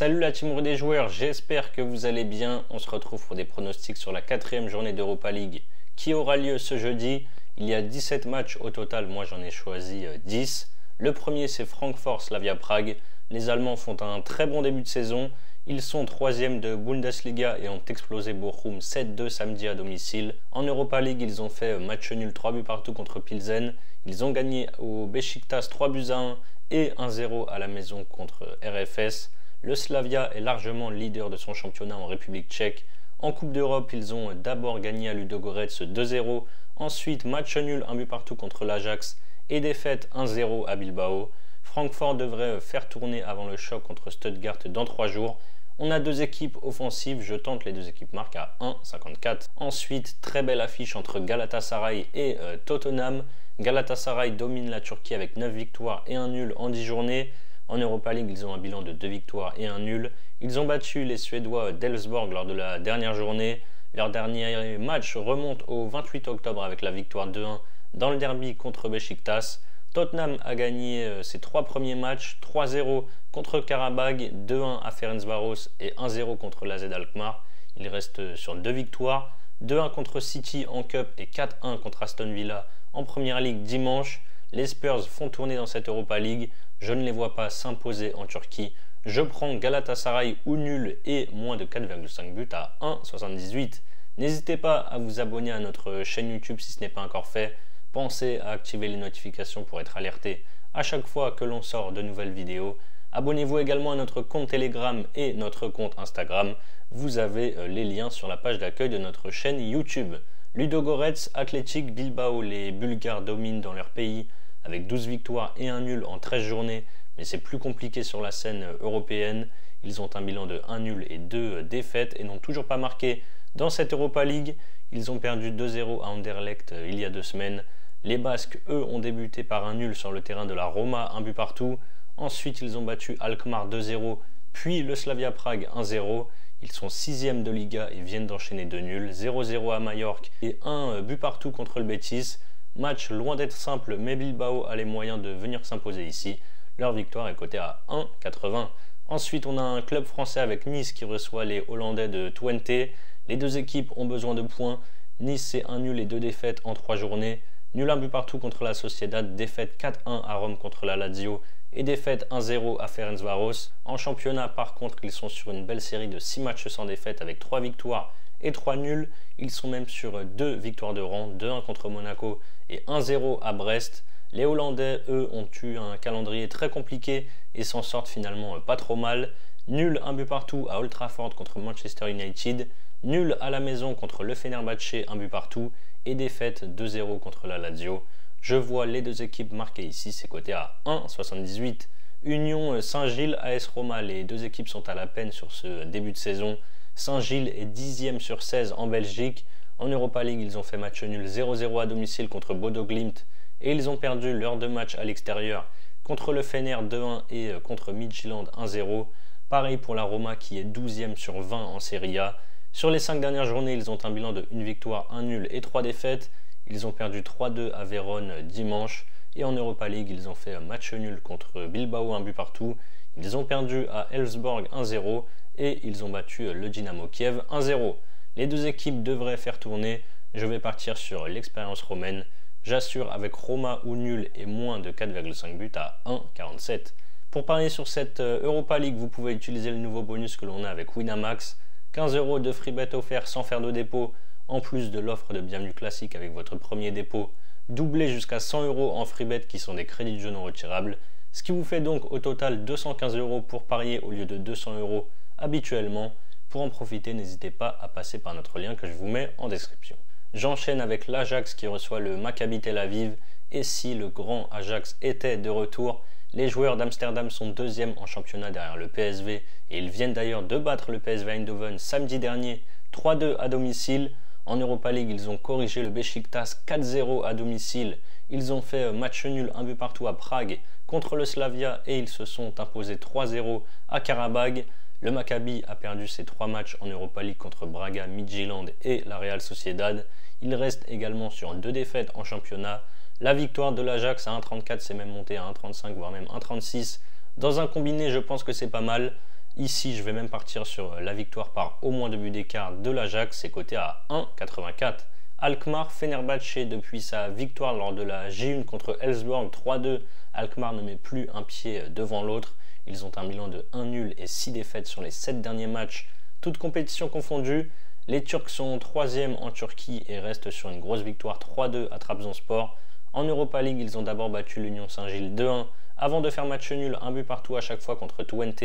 Salut la team des joueurs, j'espère que vous allez bien. On se retrouve pour des pronostics sur la 4e journée d'Europa League qui aura lieu ce jeudi. Il y a 17 matchs au total, moi j'en ai choisi 10. Le premier c'est Francfort Slavia Prague. Les Allemands font un très bon début de saison. Ils sont 3e de Bundesliga et ont explosé Bochum 7-2 samedi à domicile. En Europa League, ils ont fait match nul 3 buts partout contre Pilsen. Ils ont gagné au Beşiktaş 3 buts à 1 et 1-0 à la maison contre RFS. Le Slavia est largement leader de son championnat en République tchèque. En Coupe d'Europe, ils ont d'abord gagné à Ludogorets 2-0. Ensuite, match nul 1 but partout contre l'Ajax et défaite 1-0 à Bilbao. Francfort devrait faire tourner avant le choc contre Stuttgart dans 3 jours. On a deux équipes offensives, je tente les deux équipes marquent à 1,54. Ensuite, très belle affiche entre Galatasaray et Tottenham. Galatasaray domine la Turquie avec 9 victoires et 1 nul en 10 journées. En Europa League, ils ont un bilan de 2 victoires et 1 nul. Ils ont battu les Suédois d'Elfsborg lors de la dernière journée. Leur dernier match remonte au 28 octobre avec la victoire 2-1 dans le derby contre Beşiktaş. Tottenham a gagné ses 3 premiers matchs, 3-0 contre Karabag, 2-1 à Ferencváros et 1-0 contre l'AZ Alkmaar. Il reste sur 2 victoires, 2-1 contre City en Cup et 4-1 contre Aston Villa en Première Ligue dimanche. Les Spurs font tourner dans cette Europa League, je ne les vois pas s'imposer en Turquie. Je prends Galatasaray ou nul et moins de 4,5 buts à 1,78. N'hésitez pas à vous abonner à notre chaîne YouTube si ce n'est pas encore fait. Pensez à activer les notifications pour être alerté à chaque fois que l'on sort de nouvelles vidéos. Abonnez-vous également à notre compte Telegram et notre compte Instagram. Vous avez les liens sur la page d'accueil de notre chaîne YouTube. Ludogorets, Athletic Bilbao, les Bulgares dominent dans leur pays avec 12 victoires et 1 nul en 13 journées, mais c'est plus compliqué sur la scène européenne. Ils ont un bilan de 1 nul et 2 défaites et n'ont toujours pas marqué dans cette Europa League. Ils ont perdu 2-0 à Anderlecht il y a 2 semaines. Les Basques, eux, ont débuté par un nul sur le terrain de la Roma, 1 but partout. Ensuite, ils ont battu Alkmaar 2-0, puis le Slavia Prague 1-0. Ils sont 6e de Liga et viennent d'enchaîner 2 nuls, 0-0 à Majorque et 1 but partout contre le Betis. Match loin d'être simple, mais Bilbao a les moyens de venir s'imposer ici. Leur victoire est cotée à 1,80. Ensuite, on a un club français avec Nice qui reçoit les Hollandais de Twente. Les deux équipes ont besoin de points. Nice, c'est 1 nul et 2 défaites en 3 journées. Nul 1 but partout contre la Sociedad, défaite 4-1 à Rome contre la Lazio et défaite 1-0 à Ferencváros. En championnat, par contre, ils sont sur une belle série de 6 matchs sans défaite avec 3 victoires et 3 nuls. Ils sont même sur 2 victoires de rang, 2-1 contre Monaco et 1-0 à Brest. Les Hollandais, eux, ont eu un calendrier très compliqué et s'en sortent finalement pas trop mal. Nul 1 but partout à Old Trafford contre Manchester United. Nul à la maison contre le Fenerbahçe, 1 but partout. Et défaite 2-0 contre la Lazio. Je vois les deux équipes marquées ici, c'est coté à 1,78. Union Saint-Gilles, AS Roma, les deux équipes sont à la peine sur ce début de saison. Saint-Gilles est 10e sur 16 en Belgique. En Europa League, ils ont fait match nul 0-0 à domicile contre Bodo Glimt et ils ont perdu leurs 2 matchs à l'extérieur contre le Fener 2-1 et contre Midtjylland 1-0. Pareil pour la Roma qui est 12e sur 20 en Serie A. Sur les 5 dernières journées, ils ont un bilan de 1 victoire, 1 nul et 3 défaites. Ils ont perdu 3-2 à Vérone dimanche. Et en Europa League, ils ont fait un match nul contre Bilbao, 1 but partout. Ils ont perdu à Elfsborg 1-0 et ils ont battu le Dynamo Kiev 1-0. Les deux équipes devraient faire tourner. Je vais partir sur l'expérience romaine. J'assure avec Roma ou nul et moins de 4,5 buts à 1,47. Pour parier sur cette Europa League, vous pouvez utiliser le nouveau bonus que l'on a avec Winamax. 15 € de free bet offert sans faire de dépôt, en plus de l'offre de bienvenue classique avec votre premier dépôt, doublé jusqu'à 100 € en free bet qui sont des crédits de jeu non retirables, ce qui vous fait donc au total 215 € pour parier au lieu de 200 € habituellement. Pour en profiter, n'hésitez pas à passer par notre lien que je vous mets en description. J'enchaîne avec l'Ajax qui reçoit le Maccabi Tel Aviv, et si le grand Ajax était de retour, les joueurs d'Amsterdam sont 2e en championnat derrière le PSV et ils viennent d'ailleurs de battre le PSV Eindhoven samedi dernier 3-2 à domicile. En Europa League, ils ont corrigé le Beşiktaş 4-0 à domicile. Ils ont fait match nul 1 but partout à Prague contre le Slavia et ils se sont imposés 3-0 à Karabag. Le Maccabi a perdu ses 3 matchs en Europa League contre Braga, Midtjylland et la Real Sociedad. Il reste également sur 2 défaites en championnat. La victoire de l'Ajax à 1,34 s'est même montée à 1,35 voire même 1,36. Dans un combiné, je pense que c'est pas mal. Ici, je vais même partir sur la victoire par au moins 2 buts d'écart de l'Ajax, c'est coté à 1,84. Alkmaar Fenerbahçe, depuis sa victoire lors de la J1 contre Elfsborg 3-2, Alkmaar ne met plus un pied devant l'autre. Ils ont un bilan de 1 nul et 6 défaites sur les 7 derniers matchs, toutes compétitions confondues. Les Turcs sont 3e en Turquie et restent sur une grosse victoire 3-2 à Trabzonspor. En Europa League, ils ont d'abord battu l'Union Saint-Gilles 2-1 avant de faire match nul, un but partout à chaque fois contre Twente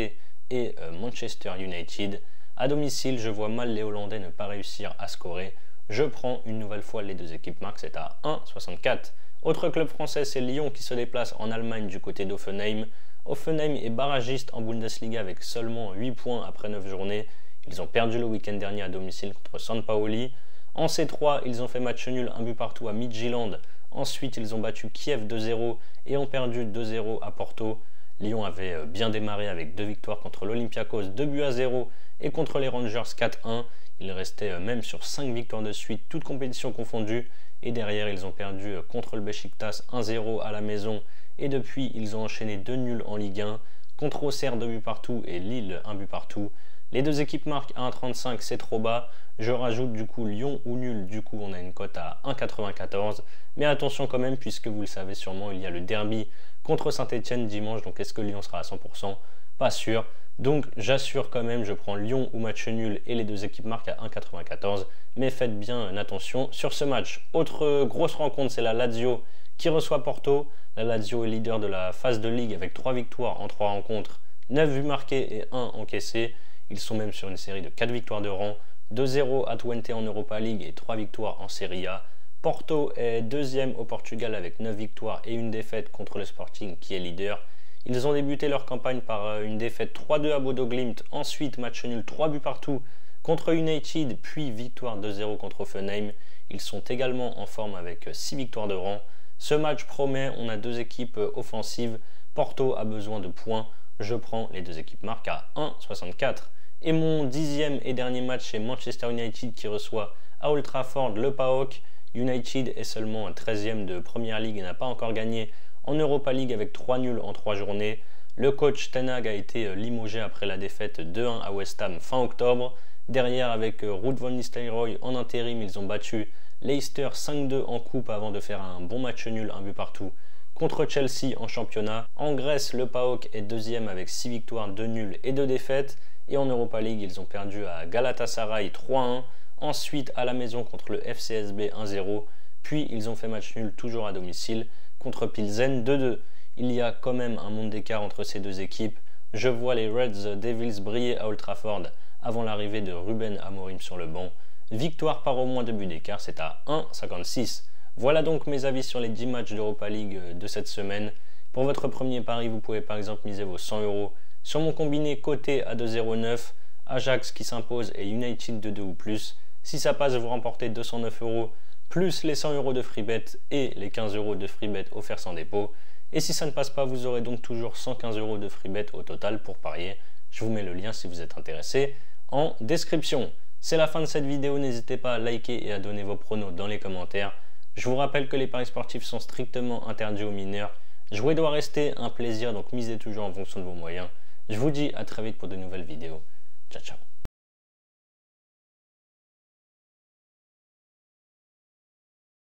et Manchester United. À domicile, je vois mal les Hollandais ne pas réussir à scorer. Je prends une nouvelle fois les deux équipes marques, c'est à 1,64. Autre club français, c'est Lyon qui se déplace en Allemagne du côté d'Hoffenheim. Hoffenheim est barragiste en Bundesliga avec seulement 8 points après 9 journées. Ils ont perdu le week-end dernier à domicile contre San Paoli. En C3, ils ont fait match nul, un but partout à Midtjylland. Ensuite, ils ont battu Kiev 2-0 et ont perdu 2-0 à Porto. Lyon avait bien démarré avec 2 victoires contre l'Olympiakos, 2-0 et contre les Rangers 4-1. Ils restaient même sur 5 victoires de suite, toutes compétitions confondues. Et derrière, ils ont perdu contre le Beşiktaş 1-0 à la maison. Et depuis, ils ont enchaîné 2 nuls en Ligue 1. Contre Auxerre, 2 buts partout et Lille, 1 but partout. Les deux équipes marquent à 1,35, c'est trop bas. Je rajoute du coup Lyon ou nul, du coup on a une cote à 1,94. Mais attention quand même, puisque vous le savez sûrement, il y a le derby contre Saint-Etienne dimanche. Donc est-ce que Lyon sera à 100%? Pas sûr. Donc j'assure quand même, je prends Lyon ou match nul et les deux équipes marquent à 1,94. Mais faites bien attention sur ce match. Autre grosse rencontre, c'est la Lazio qui reçoit Porto. La Lazio est leader de la phase de ligue avec 3 victoires en 3 rencontres, 9 buts marqués et 1 encaissé. Ils sont même sur une série de 4 victoires de rang, 2-0 à Twente en Europa League et 3 victoires en Serie A. Porto est deuxième au Portugal avec 9 victoires et une défaite contre le Sporting qui est leader. Ils ont débuté leur campagne par une défaite 3-2 à Bodo Glimt, ensuite match nul 3 buts partout contre United, puis victoire 2-0 contre Hoffenheim. Ils sont également en forme avec 6 victoires de rang. Ce match promet, on a deux équipes offensives. Porto a besoin de points. Je prends les deux équipes marques à 1,64. Et mon 10e et dernier match, c'est Manchester United qui reçoit à Old Trafford le PAOK. United est seulement 13e de Premier League et n'a pas encore gagné en Europa League avec 3 nuls en 3 journées. Le coach Ten Hag a été limogé après la défaite 2-1 à West Ham fin octobre. Derrière, avec Ruud van Nistelrooy en intérim, ils ont battu Leicester 5-2 en coupe avant de faire un bon match nul, un but partout contre Chelsea en championnat. En Grèce, le PAOK est deuxième avec 6 victoires, 2 nuls et 2 défaites. Et en Europa League, ils ont perdu à Galatasaray 3-1. Ensuite, à la maison contre le FCSB 1-0. Puis, ils ont fait match nul toujours à domicile contre Pilsen 2-2. Il y a quand même un monde d'écart entre ces deux équipes. Je vois les Reds Devils briller à Old Trafford avant l'arrivée de Ruben Amorim sur le banc. Victoire par au moins 2 buts d'écart, c'est à 1,56. Voilà donc mes avis sur les 10 matchs d'Europa League de cette semaine. Pour votre premier pari, vous pouvez par exemple miser vos 100 € sur mon combiné coté à 2,09, Ajax qui s'impose et United de 2 ou plus. Si ça passe, vous remportez 209 € plus les 100 € de freebet et les 15 € de freebet offerts sans dépôt. Et si ça ne passe pas, vous aurez donc toujours 115 € de freebet au total pour parier. Je vous mets le lien si vous êtes intéressé en description. C'est la fin de cette vidéo, n'hésitez pas à liker et à donner vos pronos dans les commentaires. Je vous rappelle que les paris sportifs sont strictement interdits aux mineurs. Jouer doit rester un plaisir, donc misez toujours en fonction de vos moyens. Je vous dis à très vite pour de nouvelles vidéos. Ciao, ciao.